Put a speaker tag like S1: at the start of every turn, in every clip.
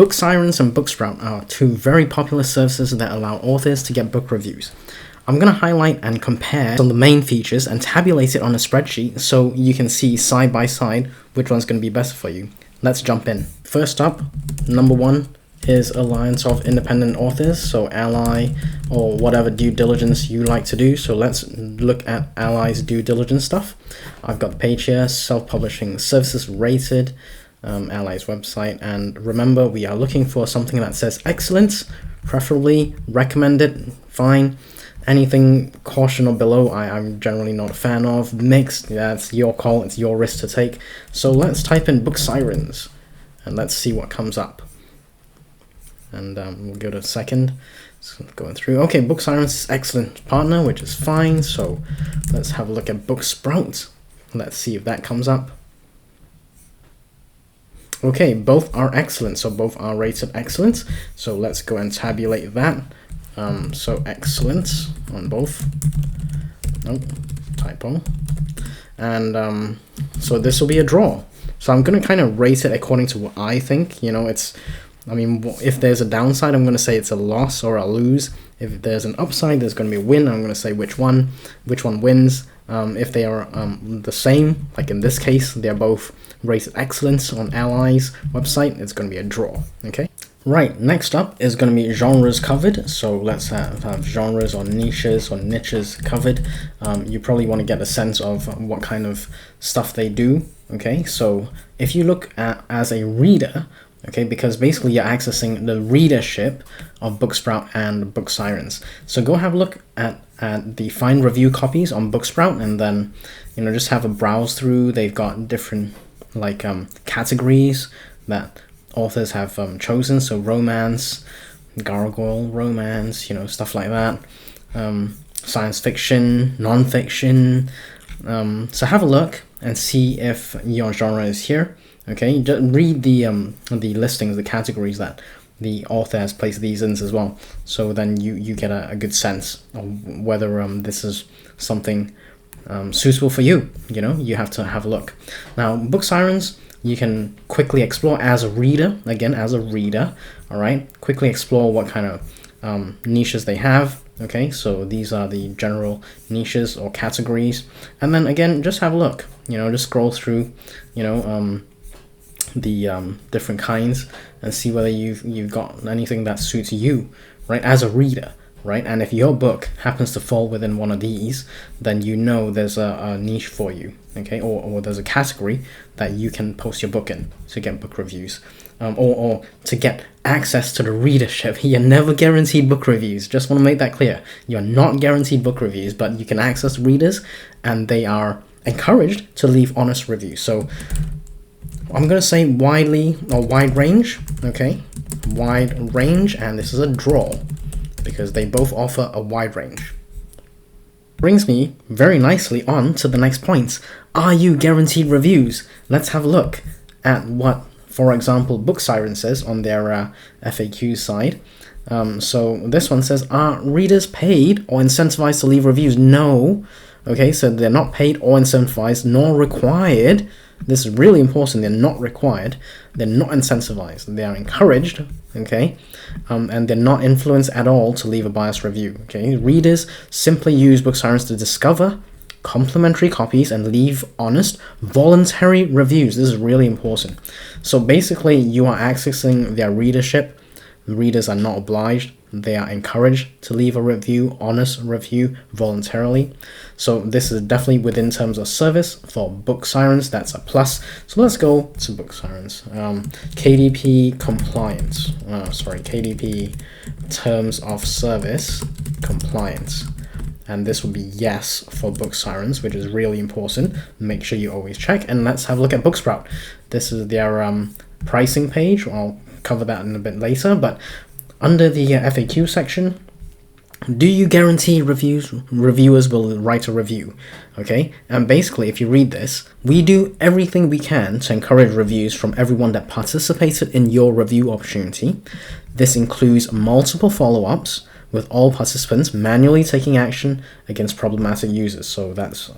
S1: Booksirens and Booksprout are two very popular services that allow authors to get book reviews. I'm going to highlight and compare some of the main features and tabulate it on a spreadsheet so you can see side by side which one's going to be best for you. Let's jump in. First up, number one is Alliance of Independent Authors, so Ally or whatever due diligence you like to do. So let's look at Ally's due diligence stuff. I've got the page here, self-publishing services rated, Ally's website, and remember we are looking for something that says excellent, preferably recommended, fine. Anything caution or below I'm generally not a fan of. Mixed, that's your call, it's your risk to take. So let's type in Booksirens and let's see what comes up. And we'll go to second. So going through. Okay, Booksirens is excellent partner, which is fine. So let's have a look at Booksprout. Let's see if that comes up. Okay, both are excellent. So both are rated excellent. So let's go and tabulate that. So excellent on both. Nope, typo. And so this will be a draw. So I'm going to kind of rate it according to what I think. You know, if there's a downside, I'm going to say it's a loss or a lose. If there's an upside, there's going to be a win. I'm going to say which one wins. If they are the same, like in this case, they're both rated excellent on Ally's website, it's going to be a draw. Okay. Right, next up is going to be genres covered. So let's have genres or niches covered. You probably want to get a sense of what kind of stuff they do. Okay, so if you look at as a reader, okay, because basically you're accessing the readership of Booksprout and Booksirens. So go have a look at the find review copies on Booksprout, and then just have a browse through. They've got different categories that authors have chosen, so romance, gargoyle romance, stuff like that, science fiction, non-fiction. So have a look and see if your genre is here. Okay, just read the listings, the categories that the author has placed these in as well, so then you get a good sense of whether this is something suitable for you. You have to have a look. Now, Booksirens, you can quickly explore as a reader, all right? Quickly explore what kind of niches they have, okay? So these are the general niches or categories. And then again, just have a look, just scroll through, the different kinds and see whether you've got anything that suits you, right, as a reader. Right, and if your book happens to fall within one of these, then there's a niche for you, okay, or there's a category that you can post your book in to get book reviews, or to get access to the readership. You're never guaranteed book reviews. Just want to make that clear. You're not guaranteed book reviews, but you can access readers, and they are encouraged to leave honest reviews. So I'm going to say wide range, okay, wide range, and this is a draw, because they both offer a wide range. Brings me very nicely on to the next point. Are you guaranteed reviews? Let's have a look at what, for example, Booksirens says on their FAQ side. So this one says, are readers paid or incentivized to leave reviews? No. Okay, so they're not paid or incentivized, nor required. This is really important. They're not required. They're not incentivized. They are encouraged, okay? And they're not influenced at all to leave a biased review, okay? Readers simply use Booksirens to discover complimentary copies and leave honest, voluntary reviews. This is really important. So basically, you are accessing their readership. Readers are not obliged. They are encouraged to leave a review, honest review, voluntarily. So this is definitely within terms of service for Booksirens. That's a plus. So let's go to Booksirens. KDP compliance. KDP terms of service compliance. And this will be yes for Booksirens, which is really important. Make sure you always check. And let's have a look at Booksprout. This is their pricing page. I'll cover that in a bit later, but under the FAQ section, do you guarantee reviewers will write a review? Okay, and basically if you read this, we do everything we can to encourage reviews from everyone that participated in your review opportunity. This includes multiple follow-ups with all participants manually taking action against problematic users. So that's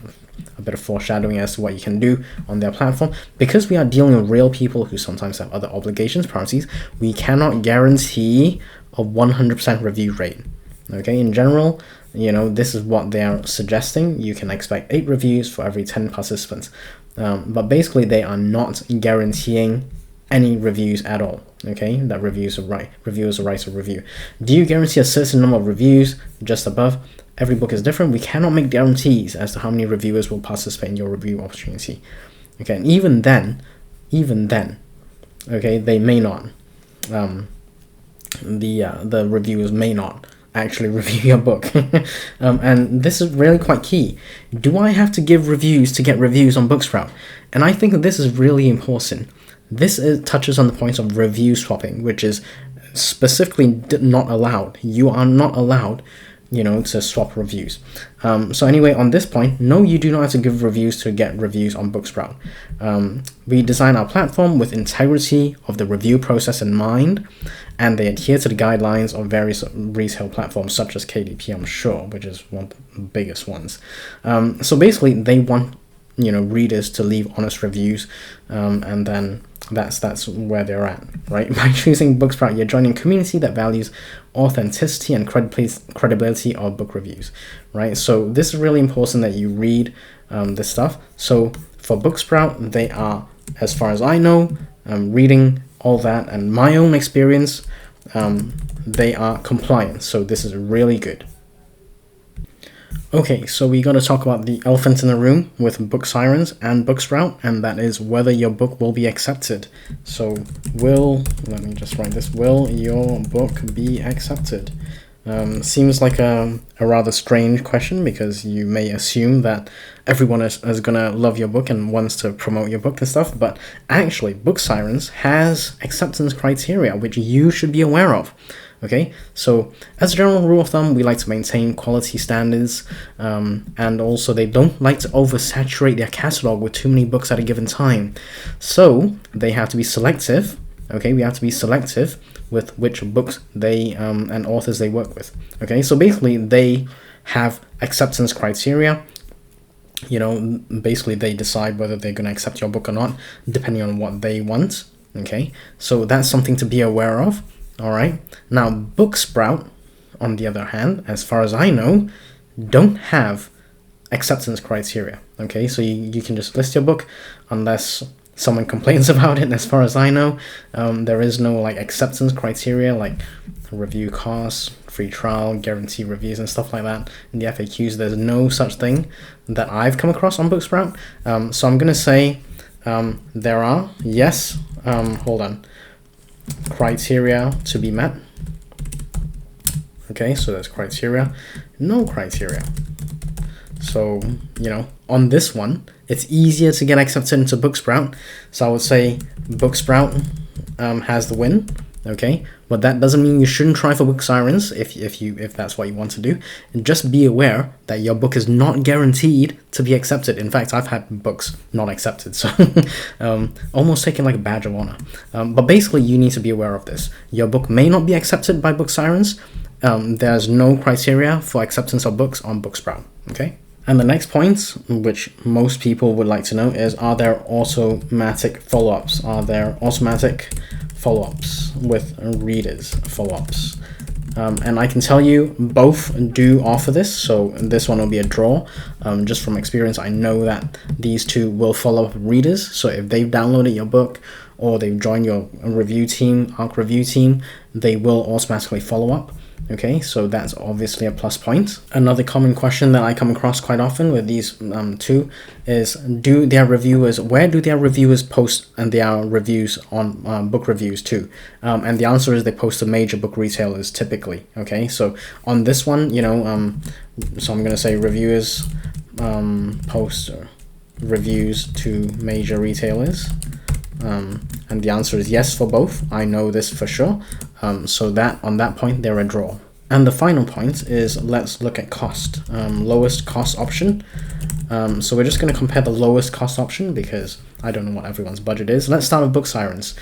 S1: a bit of foreshadowing as to what you can do on their platform. Because we are dealing with real people who sometimes have other obligations, priorities, we cannot guarantee a 100% review rate. Okay, in general, this is what they are suggesting. You can expect 8 reviews for every 10 participants. But basically, they are not guaranteeing any reviews at all. Okay, that reviewers are right to review. Do you guarantee a certain number of reviews? Just above. Every book is different. We cannot make guarantees as to how many reviewers will participate in your review opportunity. Okay, and even then, okay, they may not. The reviewers may not actually review your book. And this is really quite key. Do I have to give reviews to get reviews on Booksprout? And I think that this is really important. This touches on the point of review swapping, which is specifically not allowed. You are not allowed, to swap reviews. So anyway, on this point, no, you do not have to give reviews to get reviews on Booksprout. We design our platform with integrity of the review process in mind, and they adhere to the guidelines of various retail platforms such as KDP, I'm sure, which is one of the biggest ones. So basically, they want readers to leave honest reviews, and then that's where they're at, right? By choosing Booksprout, you're joining a community that values authenticity and credibility of book reviews, right? So this is really important that you read this stuff. So for Booksprout, they are, as far as I know, reading all that and my own experience, they are compliant. So this is really good. Okay, so we're going to talk about the elephant in the room with Booksirens and Booksprout, and that is whether your book will be accepted. So let me just write this, will your book be accepted? Seems like a rather strange question, because you may assume that everyone is going to love your book and wants to promote your book and stuff, but actually Booksirens has acceptance criteria which you should be aware of. Okay, so as a general rule of thumb, we like to maintain quality standards, and also they don't like to oversaturate their catalog with too many books at a given time. So they have to be selective. Okay, we have to be selective with which books they and authors they work with. Okay, so basically they have acceptance criteria. Basically they decide whether they're going to accept your book or not, depending on what they want. Okay, so that's something to be aware of. All right. Now, Booksprout, on the other hand, as far as I know, don't have acceptance criteria. Okay, so you can just list your book unless someone complains about it. As far as I know, there is no acceptance criteria like review costs, free trial, guarantee reviews, and stuff like that. In the FAQs, there's no such thing that I've come across on Booksprout. So I'm gonna say there are criteria to be met. Okay, so there's criteria, no criteria. So, on this one, it's easier to get accepted into Booksprout. So I would say Booksprout has the win. Okay, but that doesn't mean you shouldn't try for Booksirens if that's what you want to do. And just be aware that your book is not guaranteed to be accepted. In fact, I've had books not accepted, so almost taken like a badge of honor. But basically, you need to be aware of this. Your book may not be accepted by Booksirens. There's no criteria for acceptance of books on Booksprout. Okay. And the next point, which most people would like to know, is are there automatic follow-ups? Are there automatic follow-ups with readers follow-ups? And I can tell you both do offer this, so this one will be a draw. Just from experience, I know that these two will follow up readers. So if they've downloaded your book or they've joined your review team, ARC review team, they will automatically follow up. Okay, so that's obviously a plus point. Another common question that I come across quite often with these two is, where do their reviewers post and their reviews on book reviews too? And the answer is they post to major book retailers typically. Okay, so on this one, so I'm going to say reviewers post reviews to major retailers. And the answer is yes for both. I know this for sure. So that on that point, they're a draw. And the final point is, let's look at cost. Lowest cost option. So we're just going to compare the lowest cost option because I don't know what everyone's budget is. Let's start with Booksirens.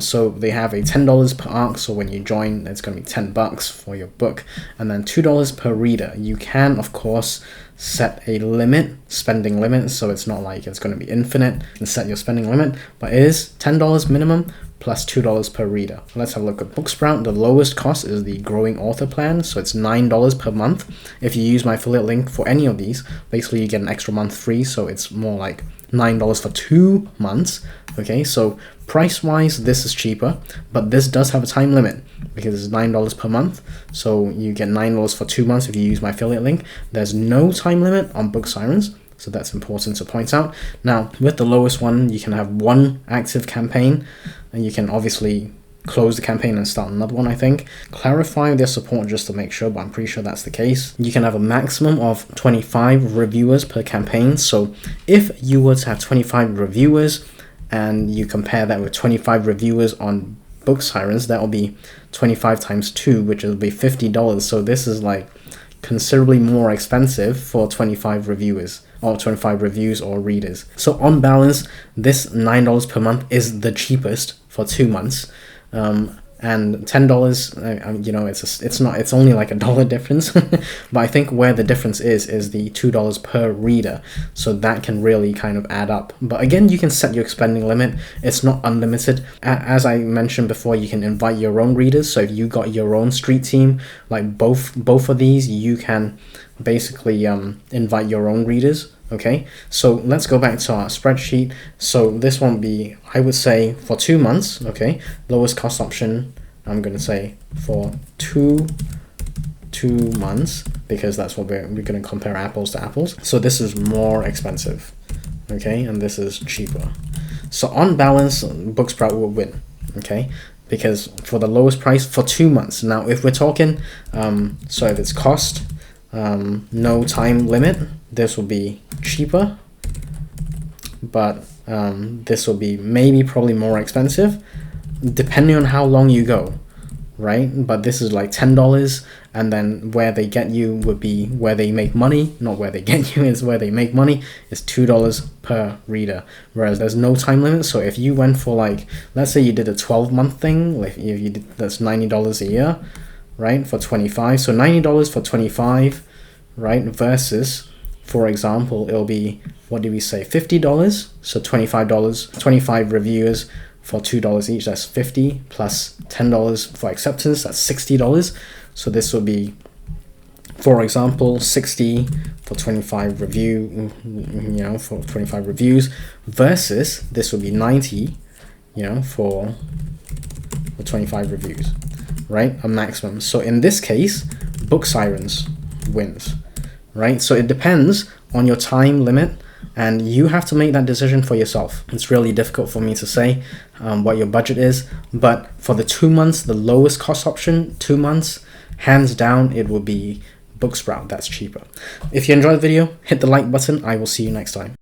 S1: So they have a $10 per arc, so when you join, it's going to be $10 for your book, and then $2 per reader. You can, of course, set a limit, spending limit, so it's not like it's going to be infinite. You can set your spending limit, but it is $10 minimum plus $2 per reader. Let's have a look at Booksprout. The lowest cost is the growing author plan, so it's $9 per month. If you use my affiliate link for any of these, basically you get an extra month free, so it's more like $9 for 2 months. Okay, so price wise this is cheaper, but this does have a time limit because it's $9 per month, so you get $9 for 2 months if you use my affiliate link. There's no time limit on Booksirens, so that's important to point out. Now with the lowest one, you can have 1 active campaign, and you can obviously close the campaign and start another one. I think clarify their support just to make sure, but I'm pretty sure that's the case. You can have a maximum of 25 reviewers per campaign. So if you were to have 25 reviewers and you compare that with 25 reviewers on Booksirens, that will be 25 times 2, which will be $50. So this is like considerably more expensive for 25 reviewers or 25 reviews or readers. So on balance, this $9 per month is the cheapest for 2 months. And $10, you know, it's only like $1 difference, but I think where the difference is the $2 per reader, so that can really kind of add up. But again, you can set your spending limit. It's not unlimited. As I mentioned before, you can invite your own readers. So if you got your own street team, like both of these, you can basically invite your own readers. Okay, so let's go back to our spreadsheet. So this won't be, I would say, for 2 months. Okay, lowest cost option, I'm going to say for two months, because that's what we're going to compare apples to apples. So this is more expensive, okay, and this is cheaper. So on balance, Booksprout will win, okay, because for the lowest price for 2 months. Now if we're talking, so if it's cost, no time limit, this will be cheaper, but this will be probably more expensive depending on how long you go, right? But this is like $10, and then where they get you would be where they make money, not where they get you, is where they make money, is $2 per reader, whereas there's no time limit. So if you went for, like, let's say you did a 12-month thing, like if you did, that's $90 a year, right, for 25, so $90 for 25, right, versus, for example, it'll be, what did we say, $50, so $25, 25 reviewers for $2 each, that's $50, plus $10 for acceptance, that's $60. So this will be, for example, 60 for 25 review, you know, for 25 reviews, versus this would be 90, you know, for 25 reviews, right, a maximum. So in this case, Booksirens wins, right? So it depends on your time limit, and you have to make that decision for yourself. It's really difficult for me to say what your budget is, but for the 2 months, the lowest cost option, 2 months, hands down, it will be Booksprout. That's cheaper. If you enjoyed the video, hit the like button. I will see you next time.